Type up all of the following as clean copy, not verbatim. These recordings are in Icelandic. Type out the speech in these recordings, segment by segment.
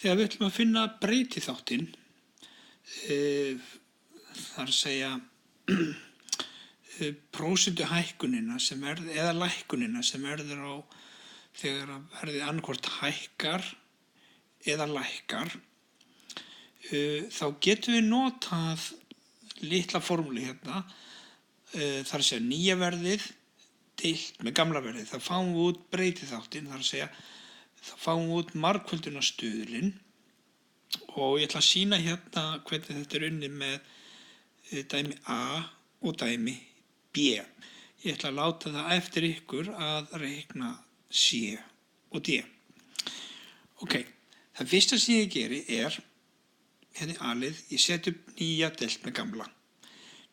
Þegar við ætlum að finna breytiþáttinn, þar að segja prósentuhækkunina sem verður, eða lækkunina sem verður á þegar að verðið annaðhvort hækkar eða lækkar, þá getum við notað litla formúlu hérna, þar að segja nýja verðið deilt með gamla verðið. Þá fáum við út breytiþáttinn, þar að segja þá fáum við út margföldunarstuðulinn og ég ætla að sýna hérna hvernig þetta unnið með dæmi A og dæmi B. Ég ætla að láta það eftir ykkur að reikna C og D. Ok, það fyrsta sem ég geri hérna A-lið, ég set upp nýja deilt með gamla.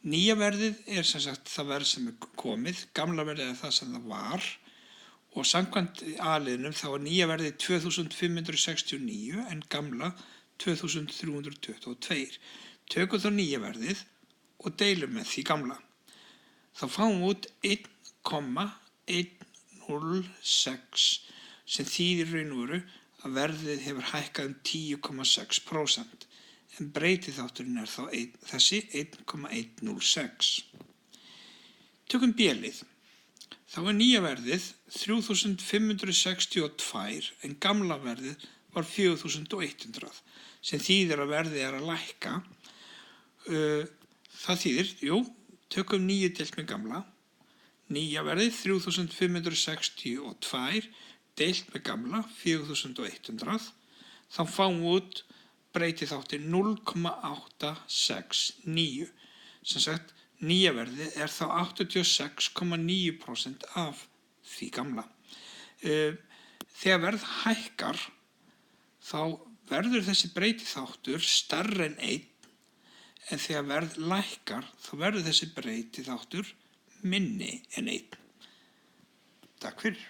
Nýja verðið sem sagt það verð sem komið, gamla verðið það sem það var og samkvæmt A-liðnum þá nýja verðið 2569 en gamla 2322. Tökum þá nýja verðið og deilum með því gamla. Þá fáum við út 1,106 sem þýðir raun og veru að verðið hefur hækkað 10,6%. En breytiþátturinn þá þessi 1,106. Tökum B-lið. Þá nýja verðið 3562 en gamla verðið var 4100 sem þýðir að verðið að lækka. Það þýðir, tökum 9 deilt með gamla. Nýja verðið 3562 deilt með gamla 4100. Þá fáum við út breytiþáttinn 0,869. Sem sagt, nýja verðið þá 86,9% af því gamla. Þegar verð hækkar, þá verður þessi breytiþáttur stærri en 1, en þegar verð lækkar, þá verður þessi breytiþáttur minni en 1. Takk fyrir.